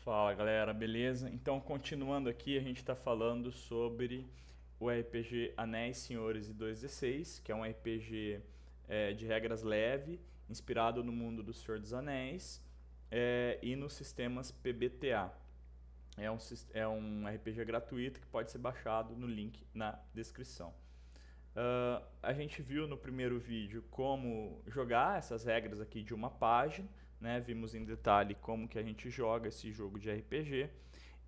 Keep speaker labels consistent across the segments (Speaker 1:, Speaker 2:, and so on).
Speaker 1: Fala galera, beleza? Então, continuando aqui, a gente está falando sobre o RPG Anéis, Senhores e 2D6, que é um RPG de regras leve, inspirado no mundo do Senhor dos Anéis e nos sistemas PBTA. É um RPG gratuito que pode ser baixado no link na descrição. A gente viu no primeiro vídeo como jogar essas regras aqui de uma página, né? Vimos em detalhe como que a gente joga esse jogo de RPG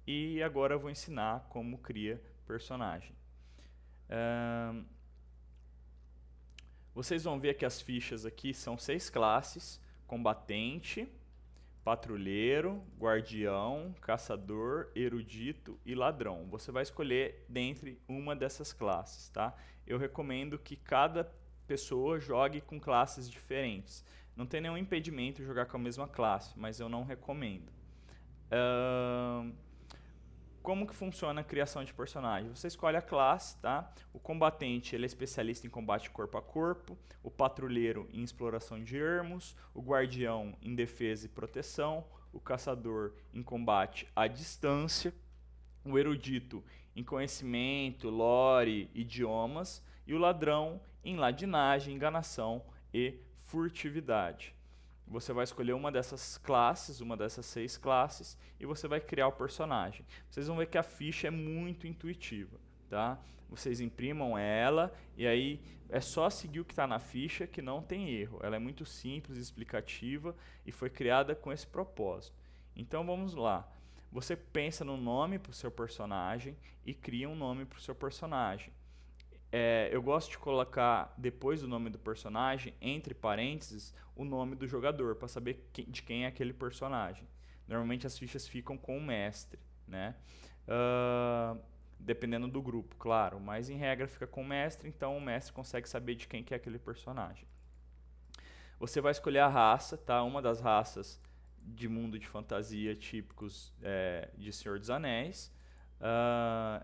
Speaker 1: e agora eu vou ensinar como cria personagem. Vocês vão ver que as fichas aqui são 6 classes: combatente, patrulheiro, guardião, caçador, erudito e ladrão. Você vai escolher dentre uma dessas classes, tá? Eu recomendo que cada pessoa jogue com classes diferentes. Não tem nenhum impedimento de jogar com a mesma classe, mas eu não recomendo. Como que funciona a criação de personagem? Você escolhe a classe, tá? O combatente, ele é especialista em combate corpo a corpo, o patrulheiro em exploração de ermos, o guardião em defesa e proteção, o caçador em combate à distância, o erudito em conhecimento, lore, idiomas e o ladrão em ladinagem, enganação e furtividade. Você vai escolher uma dessas classes, uma dessas 6 classes, e você vai criar o personagem. Vocês vão ver que a ficha é muito intuitiva, tá? Vocês imprimam ela e aí é só seguir o que está na ficha que não tem erro. Ela é muito simples, explicativa e foi criada com esse propósito. Então vamos lá. Você pensa no nome para o seu personagem e cria um nome para o seu personagem. Eu gosto de colocar depois do nome do personagem, entre parênteses, o nome do jogador, para saber de quem é aquele personagem. Normalmente as fichas ficam com o mestre, né? Dependendo do grupo, claro, mas em regra fica com o mestre, então o mestre consegue saber de quem que é aquele personagem. Você vai escolher a raça, tá? Uma das raças de mundo de fantasia típicos de Senhor dos Anéis.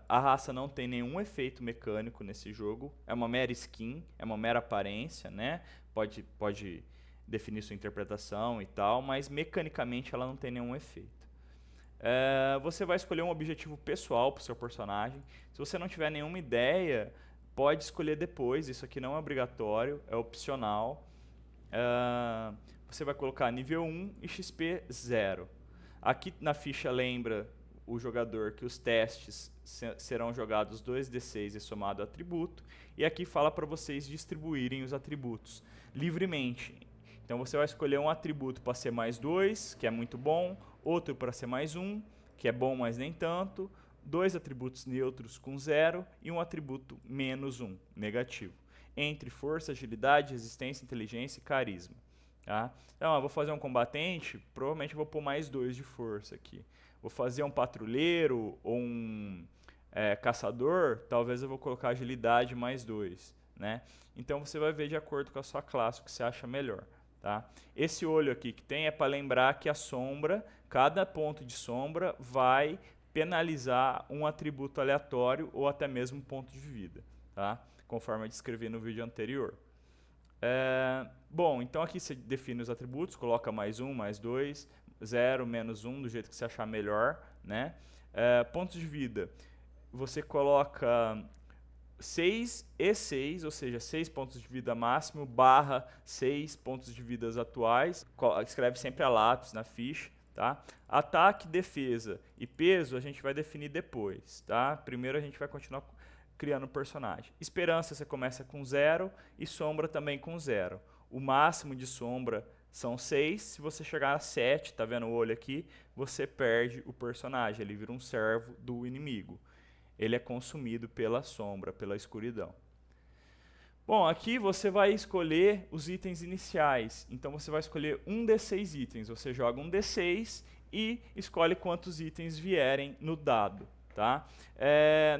Speaker 1: A raça não tem nenhum efeito mecânico nesse jogo, é uma mera skin, é uma mera aparência, né? Pode definir sua interpretação e tal, mas mecanicamente ela não tem nenhum efeito. Você vai escolher um objetivo pessoal para o seu personagem. Se você não tiver nenhuma ideia, pode escolher depois, isso aqui não é obrigatório, é opcional. Você vai colocar nível 1 e XP 0. Aqui na ficha lembra o jogador que os testes serão jogados 2d6 e somado atributo, e aqui fala para vocês distribuírem os atributos livremente. Então você vai escolher um atributo para ser mais 2, que é muito bom, outro para ser mais 1, que é bom, mas nem tanto, 2 atributos neutros com 0 e um atributo menos 1, negativo, entre força, agilidade, resistência, inteligência e carisma. Tá? Então, eu vou fazer um combatente, provavelmente eu vou pôr mais 2 de força aqui. Vou fazer um patrulheiro ou um caçador, talvez eu vou colocar agilidade mais 2. Né? Então você vai ver de acordo com a sua classe o que você acha melhor. Tá? Esse olho aqui que tem é para lembrar que a sombra, cada ponto de sombra vai penalizar um atributo aleatório ou até mesmo um ponto de vida, tá? Conforme eu descrevi no vídeo anterior. Bom, então aqui você define os atributos, coloca mais 1, mais 2, 0, menos 1, do jeito que você achar melhor. Né? Pontos de vida, você coloca 6 e 6, ou seja, 6 pontos de vida máximo, barra 6 pontos de vida atuais. Escreve sempre a lápis na ficha. Tá? Ataque, defesa e peso a gente vai definir depois. Tá? Primeiro a gente vai continuar criando o personagem. Esperança você começa com 0 e sombra também com 0. O máximo de sombra são 6. Se você chegar a 7, tá vendo o olho aqui, você perde o personagem. Ele vira um servo do inimigo. Ele é consumido pela sombra, pela escuridão. Bom, aqui você vai escolher os itens iniciais. Então você vai escolher um D6 itens. Você joga um D6 e escolhe quantos itens vierem no dado. Tá?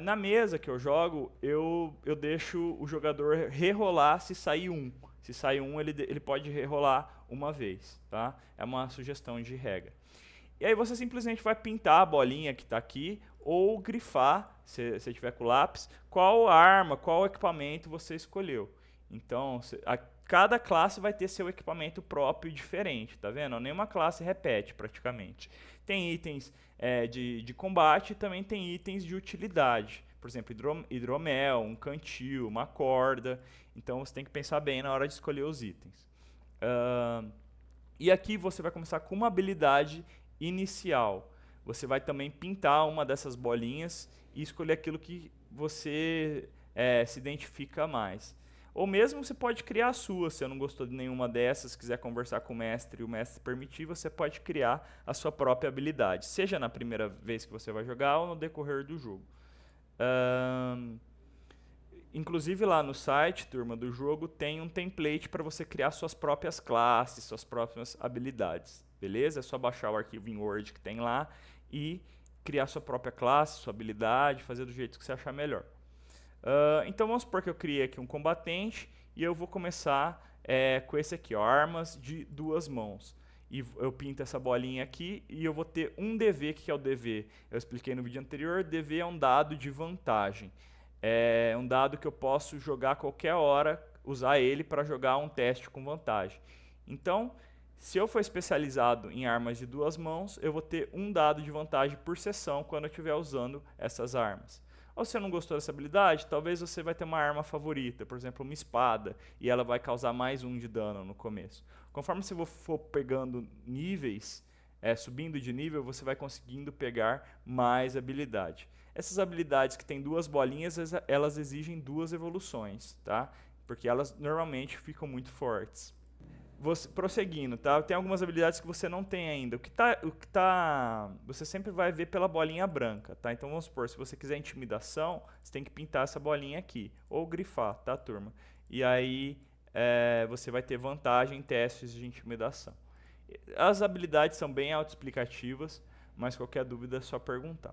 Speaker 1: Na mesa que eu jogo, eu deixo o jogador rerolar se sair 1. Se sair 1, ele pode rerolar uma vez. Tá? É uma sugestão de regra. E aí você simplesmente vai pintar a bolinha que está aqui ou grifar, se você tiver com lápis, qual arma, qual equipamento você escolheu. Então, cada classe vai ter seu equipamento próprio e diferente, tá vendo? Nenhuma classe repete praticamente. Tem itens de combate e também tem itens de utilidade. Por exemplo, hidromel, um cantil, uma corda. Então você tem que pensar bem na hora de escolher os itens. E aqui você vai começar com uma habilidade inicial. Você vai também pintar uma dessas bolinhas e escolher aquilo que você se identifica mais. Ou mesmo você pode criar a sua, se você não gostou de nenhuma dessas, quiser conversar com o mestre e o mestre permitir, você pode criar a sua própria habilidade, seja na primeira vez que você vai jogar ou no decorrer do jogo. Inclusive lá no site, turma, do jogo, tem um template para você criar suas próprias classes, suas próprias habilidades, beleza? É só baixar o arquivo em Word que tem lá e criar sua própria classe, sua habilidade, fazer do jeito que você achar melhor. Então vamos supor que eu criei aqui um combatente e eu vou começar com esse aqui, ó, armas de 2 mãos. E eu pinto essa bolinha aqui e eu vou ter um DV. O que é o DV? Eu expliquei no vídeo anterior, DV é um dado de vantagem. É um dado que eu posso jogar a qualquer hora, usar ele para jogar um teste com vantagem. Então, se eu for especializado em armas de 2 mãos, eu vou ter um dado de vantagem por sessão quando eu estiver usando essas armas. Ou se você não gostou dessa habilidade, talvez você vai ter uma arma favorita, por exemplo, uma espada, e ela vai causar mais 1 de dano no começo. Conforme você for pegando níveis, subindo de nível, você vai conseguindo pegar mais habilidade. Essas habilidades que tem 2 bolinhas, elas exigem 2 evoluções, tá? Porque elas normalmente ficam muito fortes. Prosseguindo, tá? Tem algumas habilidades que você não tem ainda. Você sempre vai ver pela bolinha branca, tá? Então vamos supor, se você quiser intimidação, você tem que pintar essa bolinha aqui, ou grifar, tá, turma? E aí você vai ter vantagem em testes de intimidação. As habilidades são bem autoexplicativas, mas qualquer dúvida é só perguntar.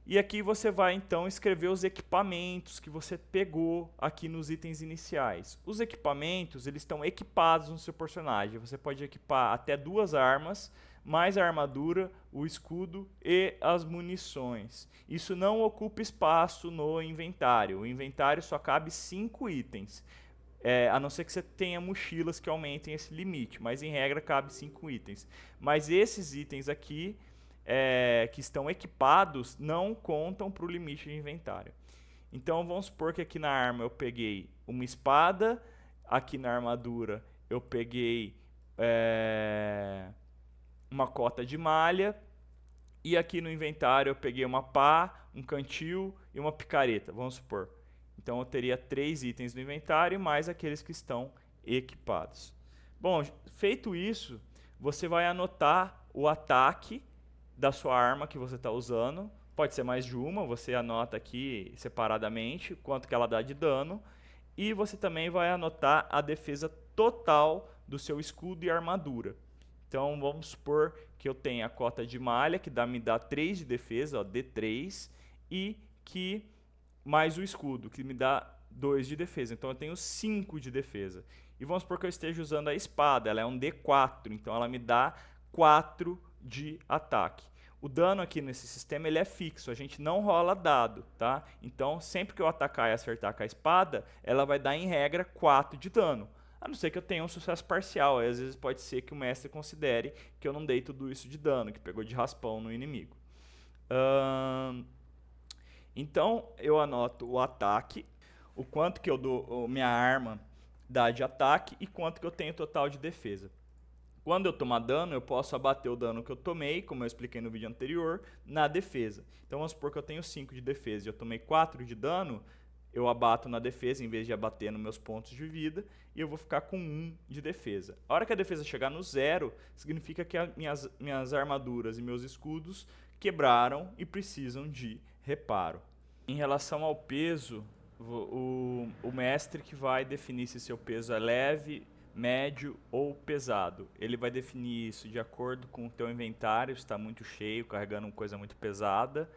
Speaker 1: E aqui você vai então escrever os equipamentos que você pegou aqui nos itens iniciais. Os equipamentos, eles estão equipados no seu personagem. Você pode equipar até 2 armas, mais a armadura, o escudo e as munições. Isso não ocupa espaço no inventário. O inventário só cabe 5 itens. A não ser que você tenha mochilas que aumentem esse limite, mas em regra cabe 5 itens. Mas esses itens aqui que estão equipados não contam para o limite de inventário. Então vamos supor que aqui na arma eu peguei uma espada, aqui na armadura eu peguei uma cota de malha, e aqui no inventário eu peguei uma pá, um cantil e uma picareta, vamos supor. Então eu teria 3 itens no inventário mais aqueles que estão equipados. Bom, feito isso, você vai anotar o ataque da sua arma que você está usando. Pode ser mais de uma, você anota aqui separadamente quanto que ela dá de dano. E você também vai anotar a defesa total do seu escudo e armadura. Então vamos supor que eu tenho a cota de malha, que me dá 3 de defesa, ó, D3, e que mais o escudo, que me dá 2 de defesa. Então eu tenho 5 de defesa. E vamos supor que eu esteja usando a espada, ela é um D4, então ela me dá 4 de ataque. O dano aqui nesse sistema ele é fixo, a gente não rola dado, tá? Então, sempre que eu atacar e acertar com a espada, ela vai dar, em regra, 4 de dano. A não ser que eu tenha um sucesso parcial, aí às vezes pode ser que o mestre considere que eu não dei tudo isso de dano, que pegou de raspão no inimigo. Então, eu anoto o ataque, o quanto que eu dou, minha arma dá de ataque e quanto que eu tenho total de defesa. Quando eu tomar dano, eu posso abater o dano que eu tomei, como eu expliquei no vídeo anterior, na defesa. Então vamos supor que eu tenho 5 de defesa e eu tomei 4 de dano, eu abato na defesa em vez de abater nos meus pontos de vida, e eu vou ficar com 1 de defesa. A hora que a defesa chegar no 0, significa que minhas armaduras e meus escudos quebraram e precisam de reparo. Em relação ao peso, o mestre que vai definir se seu peso é leve, médio ou pesado. Ele vai definir isso de acordo com o teu inventário, se está muito cheio, carregando uma coisa muito pesada,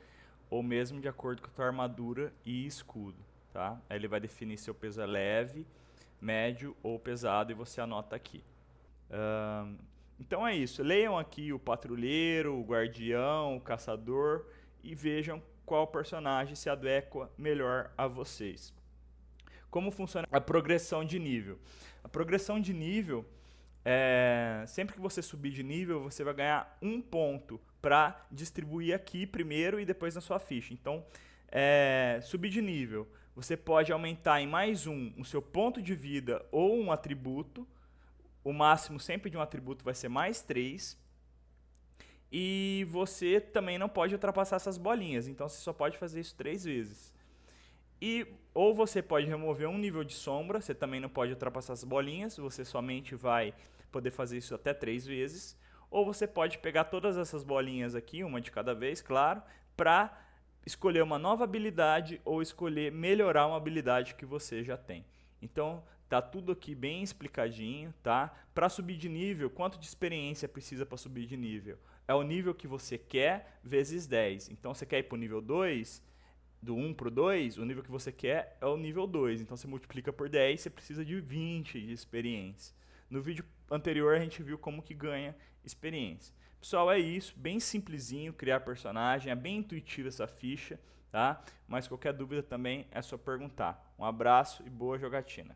Speaker 1: ou mesmo de acordo com a tua armadura e escudo, tá? Aí ele vai definir se o peso é leve, médio ou pesado, e você anota aqui. Então é isso, leiam aqui o patrulheiro, o guardião, o caçador, e vejam qual personagem se adequa melhor a vocês. Como funciona a progressão de nível? A progressão de nível, sempre que você subir de nível, você vai ganhar um ponto para distribuir aqui primeiro e depois na sua ficha. Então, subir de nível, você pode aumentar em mais um o seu ponto de vida ou um atributo. O máximo sempre de um atributo vai ser mais 3. E você também não pode ultrapassar essas bolinhas. Então, você só pode fazer isso 3 vezes. Ou você pode remover um nível de sombra, você também não pode ultrapassar as bolinhas, você somente vai poder fazer isso até 3 vezes. Ou você pode pegar todas essas bolinhas aqui, uma de cada vez, claro, para escolher uma nova habilidade ou escolher melhorar uma habilidade que você já tem. Então, tá tudo aqui bem explicadinho, tá? Para subir de nível, quanto de experiência precisa para subir de nível? É o nível que você quer vezes 10. Então, você quer ir para o nível 2, do 1 para o 2, o nível que você quer é o nível 2. Então, você multiplica por 10, você precisa de 20 de experiência. No vídeo anterior, a gente viu como que ganha experiência. Pessoal, é isso. Bem simplesinho criar personagem. É bem intuitiva essa ficha, tá? Mas qualquer dúvida também é só perguntar. Um abraço e boa jogatina.